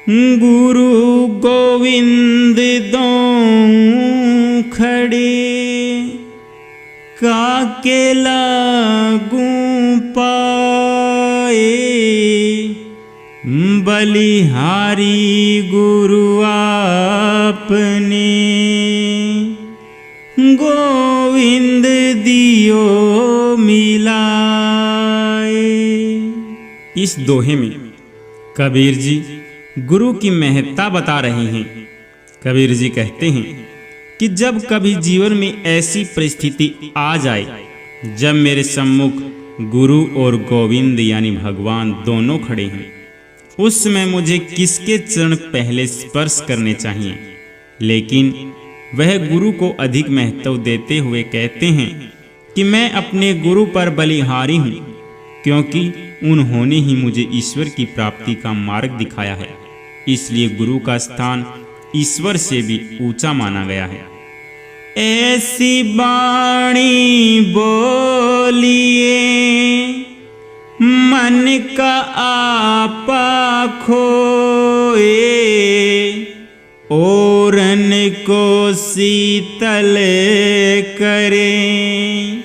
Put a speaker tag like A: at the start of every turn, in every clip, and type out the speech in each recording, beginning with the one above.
A: गुरु गोविंद दों खड़े, काके लागू पाए। बलिहारी गुरु आपने, गोविंद दियो मिलाए। इस दोहे में कबीर जी गुरु की महत्ता बता रहे हैं। कबीर जी कहते हैं कि जब कभी जीवन में ऐसी परिस्थिति आ जाए जब मेरे सम्मुख गुरु और गोविंद यानी भगवान दोनों खड़े हैं, उस समय मुझे किसके चरण पहले स्पर्श करने चाहिए। लेकिन वह गुरु को अधिक महत्व देते हुए कहते हैं कि मैं अपने गुरु पर बलिहारी हूँ, क्योंकि उन्होंने ही मुझे ईश्वर की प्राप्ति का मार्ग दिखाया है। इसलिए गुरु का स्थान ईश्वर से भी ऊंचा माना गया है। ऐसी बाणी बोलिए मन का आपा खोए, ओरन को शीतल करें,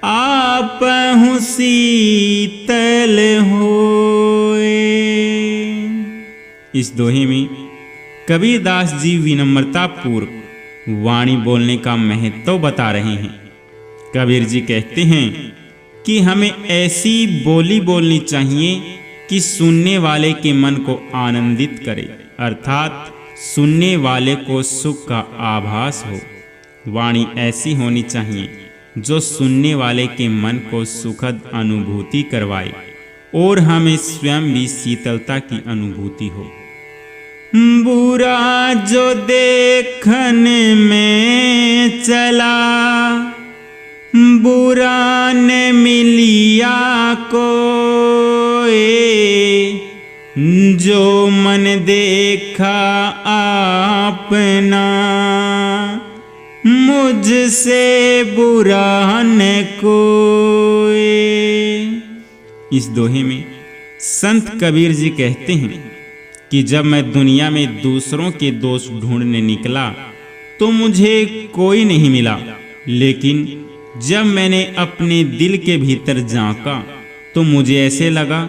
A: आप हूँ शीतल होए। इस दोहे में कबीरदास जी विनम्रता पूर्व वाणी बोलने का महत्व बता रहे हैं। कबीर जी कहते हैं कि हमें ऐसी बोली बोलनी चाहिए कि सुनने वाले के मन को आनंदित करे, अर्थात सुनने वाले को सुख का आभास हो। वाणी ऐसी होनी चाहिए जो सुनने वाले के मन को सुखद अनुभूति करवाए और हमें स्वयं भी शीतलता की अनुभूति हो। बुरा जो देखने में चला, बुरा न मिलिया कोई, जो मन देखा आपना, मुझसे बुरा न कोई। इस दोहे में संत कबीर जी कहते हैं कि जब मैं दुनिया में दूसरों के दोष ढूंढने निकला तो मुझे कोई नहीं मिला, लेकिन जब मैंने अपने दिल के भीतर झांका तो मुझे ऐसे लगा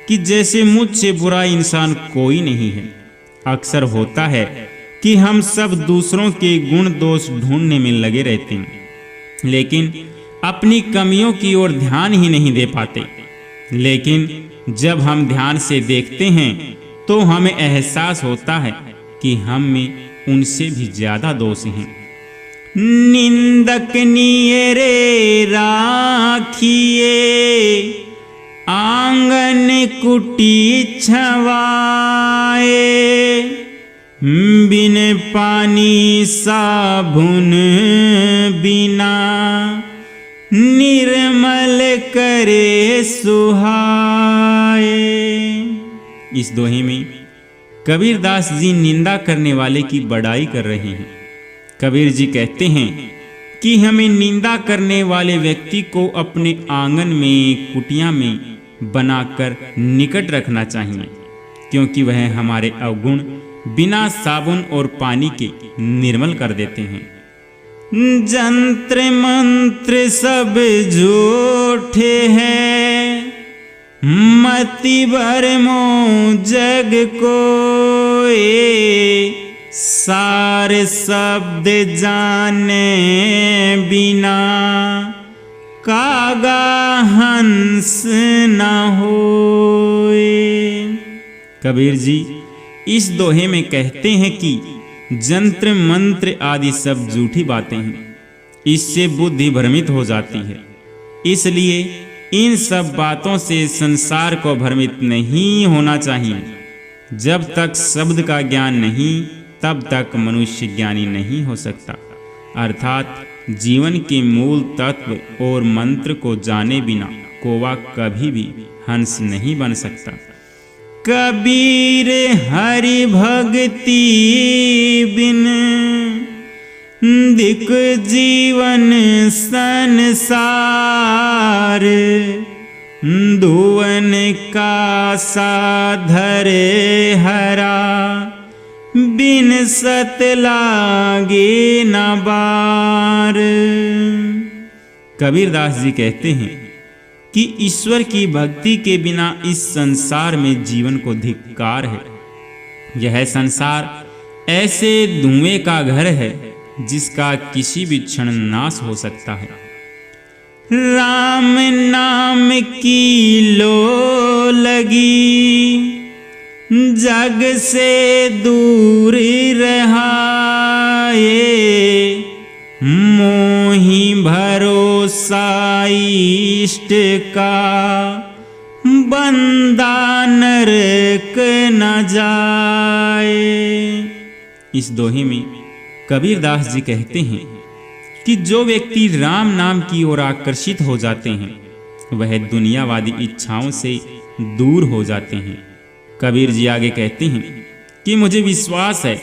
A: कि जैसे मुझसे बुरा इंसान कोई नहीं है। अक्सर होता है कि हम सब दूसरों के गुण दोष ढूंढने में लगे रहते हैं, लेकिन अपनी कमियों की ओर ध्यान ही नहीं दे पाते। लेकिन जब हम ध्यान से देखते हैं तो हमें एहसास होता है कि हम में उनसे भी ज्यादा दोष हैं। निंदक नियरे राखिए, आंगन कुटी छवाए, बिन पानी साबुन बिना, निर्मल करे सुहाए। इस दोहे में कबीरदास जी निंदा करने वाले की बड़ाई कर रहे हैं। कबीर जी कहते हैं कि हमें निंदा करने वाले व्यक्ति को अपने आंगन में, कुटिया में बनाकर निकट रखना चाहिए, क्योंकि वह हमारे अवगुण बिना साबुन और पानी के निर्मल कर देते हैं। जंत्र मंत्र सब झूठे हैं, मति भरमो जग कोई, सारे शब्द जाने बिना, कागा हंस न होए। कबीर जी इस दोहे में कहते हैं कि जंत्र मंत्र आदि सब झूठी बातें हैं, इससे बुद्धि भ्रमित हो जाती है। इसलिए इन सब बातों से संसार को भ्रमित नहीं होना चाहिए। जब तक शब्द का ज्ञान नहीं, तब तक मनुष्य ज्ञानी नहीं हो सकता। अर्थात जीवन के मूल तत्व और मंत्र को जाने बिना कौवा कभी भी हंस नहीं बन सकता। कबीर हरि भक्ति बिन, दिक जीवन संसार, धुवन का साधरे हरा, बिन सत लागे न बार। कबीरदास जी कहते हैं कि ईश्वर की भक्ति के बिना इस संसार में जीवन को धिक्कार है। यह संसार ऐसे धुएं का घर है जिसका किसी भी क्षण नाश हो सकता है। राम नाम की लो लगी जग से दूर रहाए, मोहि भरोसा इष्ट का बंदा नरक न जाए। इस दोहे में कबीरदास जी कहते हैं कि जो व्यक्ति राम नाम की ओर आकर्षित हो जाते हैं वह दुनियावादी इच्छाओं से दूर हो जाते हैं। कबीर जी आगे कहते हैं कि मुझे विश्वास है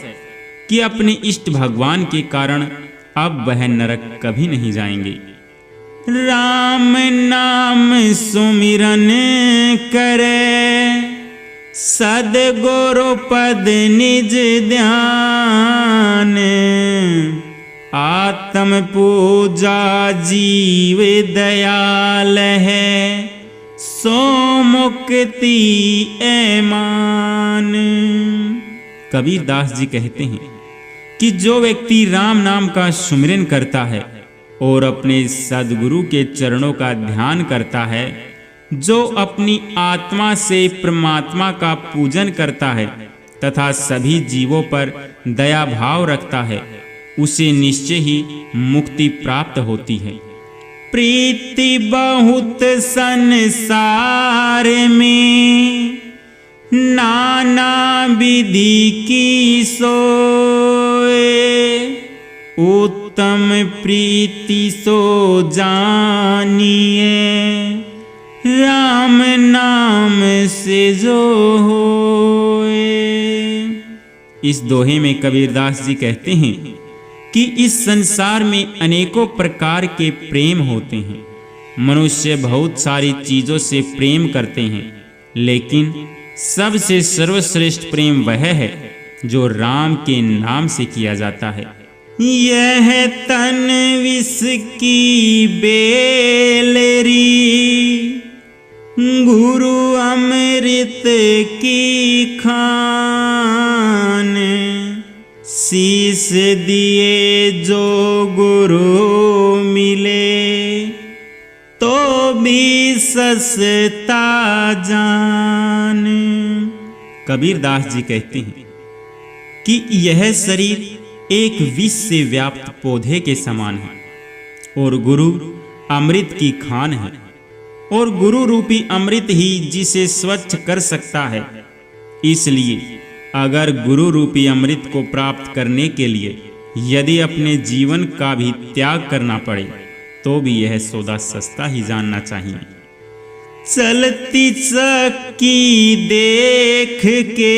A: कि अपने इष्ट भगवान के कारण अब वह नरक कभी नहीं जाएंगे। राम नाम सुमिरन करे सदगुरु पद निज ध्यान, आत्म पूजा जीव दयाल है सो मुक्ति ऐमान। कबीरदास जी कहते हैं कि जो व्यक्ति राम नाम का सुमिरन करता है और अपने सद्गुरु के चरणों का ध्यान करता है, जो अपनी आत्मा से परमात्मा का पूजन करता है तथा सभी जीवों पर दया भाव रखता है, उसे निश्चय ही मुक्ति प्राप्त होती है। प्रीति बहुत संसार में नाना विधि की सोए, उत्तम प्रीति सो जानिए राम नाम से जो होए। इस दोहे में कबीरदास जी कहते हैं कि इस संसार में अनेकों प्रकार के प्रेम होते हैं। मनुष्य बहुत सारी चीजों से प्रेम करते हैं, लेकिन सबसे सर्वश्रेष्ठ प्रेम वह है जो राम के नाम से किया जाता है। यह तन विष की बेलरी गुरु अमृत की खान, शीस दिए जो गुरु मिले तो भी सस्ता जान। कबीरदास जी कहते हैं कि यह शरीर एक विष से व्याप्त पौधे के समान है और गुरु अमृत की खान है, और गुरु रूपी अमृत ही जिसे स्वच्छ कर सकता है। इसलिए अगर गुरु रूपी अमृत को प्राप्त करने के लिए यदि अपने जीवन का भी त्याग करना पड़े तो भी यह सौदा सस्ता ही जानना चाहिए। चलती चक्की देख के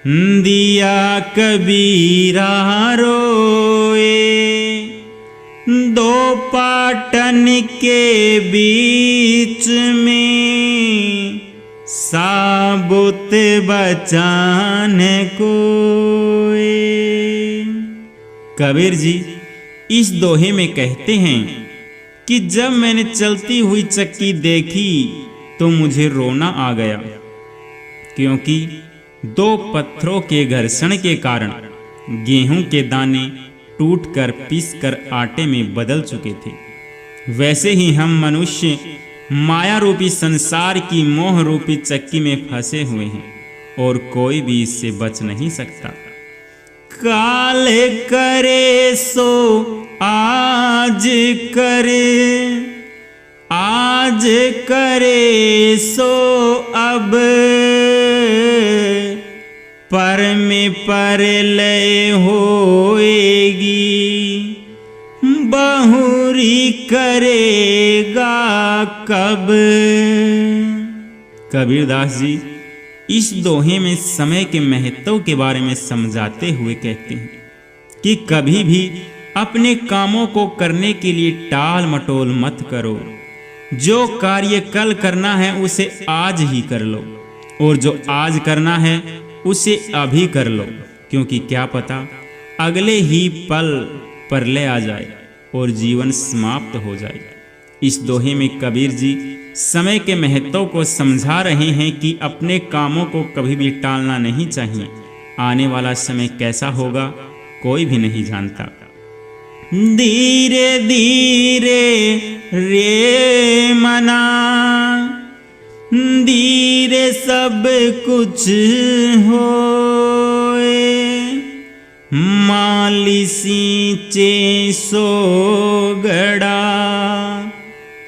A: दिया कबीरा रोए, दो पाटन के बीच में साबुत बचान कोई। कबीर जी इस दोहे में कहते हैं कि जब मैंने चलती हुई चक्की देखी तो मुझे रोना आ गया, क्योंकि दो पत्थरों के घर्षण के कारण गेहूं के दाने टूटकर पीसकर आटे में बदल चुके थे। वैसे ही हम मनुष्य माया रूपी संसार की मोह रूपी चक्की में फंसे हुए हैं और कोई भी इससे बच नहीं सकता। काल करे सो आज करे, आज करे सो अब, पर में परलय होएगी बहुरी करेगा कब। कबीरदास जी इस दोहे में समय के महत्व के बारे में समझाते हुए कहते हैं कि कभी भी अपने कामों को करने के लिए टाल मटोल मत करो। जो कार्य कल करना है उसे आज ही कर लो, और जो आज करना है उसे अभी कर लो, क्योंकि क्या पता अगले ही पल प्रलय आ जाए और जीवन समाप्त हो जाए। इस दोहे में कबीर जी समय के महत्व को समझा रहे हैं कि अपने कामों को कभी भी टालना नहीं चाहिए। आने वाला समय कैसा होगा कोई भी नहीं जानता। धीरे धीरे रे मना, धीरे सब कुछ होए, माली सींचे सो गड़ा,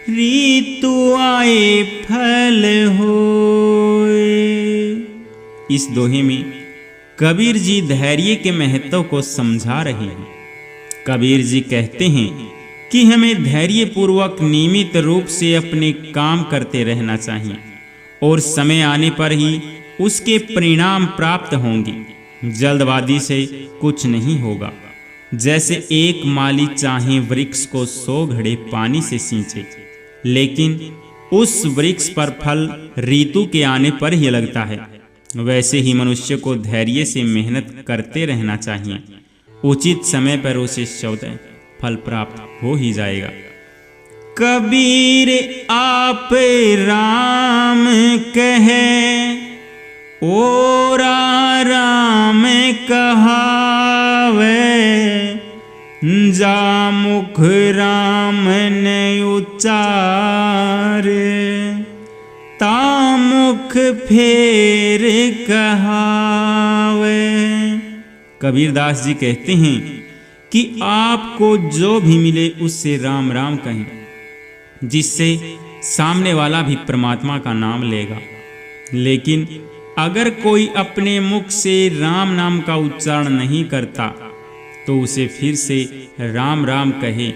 A: ऋतु आए फल होए। इस दोहे में कबीर जी धैर्य के महत्व को समझा रहे हैं। कबीर जी कहते हैं कि हमें धैर्य पूर्वक नियमित रूप से अपने काम करते रहना चाहिए और समय आने पर ही उसके परिणाम प्राप्त होंगे। जल्दबाजी से कुछ नहीं होगा। जैसे एक माली चाहे वृक्ष को 100 घड़े पानी से सींचे, लेकिन उस वृक्ष पर फल ऋतु के आने पर ही लगता है, वैसे ही मनुष्य को धैर्य से मेहनत करते रहना चाहिए। उचित समय पर उसे स्वतः फल प्राप्त हो ही जाएगा। कबीर आप राम कहे और राम कहावे, जा मुख राम ने उच्चारे, ता मुख फेर कहावे। कबीरदास जी कहते हैं कि आपको जो भी मिले उससे राम राम कहें, जिससे सामने वाला भी परमात्मा का नाम लेगा। लेकिन अगर कोई अपने मुख से राम नाम का उच्चारण नहीं करता तो उसे फिर से राम राम कहे,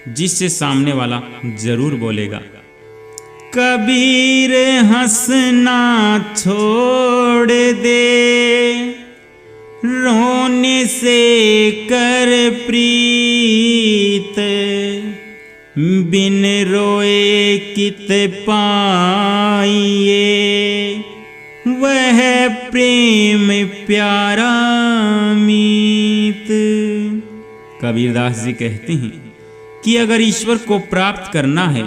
A: जिससे सामने वाला जरूर बोलेगा। कबीर हंसना छोड़ दे, रोने से कर प्रीत, बिन रोए कित पाइए, वह प्रेम प्यारा मीत। कबीरदास जी कहते हैं कि अगर ईश्वर को प्राप्त करना है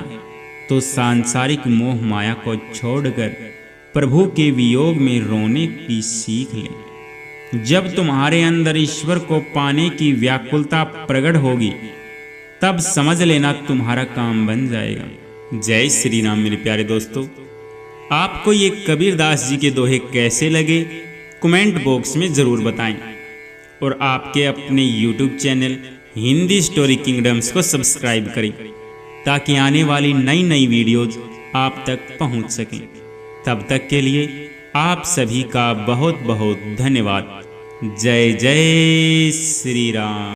A: तो सांसारिक मोह माया को छोड़कर प्रभु के वियोग में रोने की सीख ले। जब तुम्हारे अंदर ईश्वर को पाने की व्याकुलता प्रकट होगी तब समझ लेना तुम्हारा काम बन जाएगा। जय श्री राम। मेरे प्यारे दोस्तों, आपको ये कबीरदास जी के दोहे कैसे लगे कमेंट बॉक्स में जरूर बताएं और आपके अपने YouTube channel Hindi story kingdoms को सब्सक्राइब करें ताकि आने वाली नई नई वीडियोज आप तक पहुंच सकें। तब तक के लिए आप सभी का बहुत बहुत धन्यवाद। जय जय श्री राम।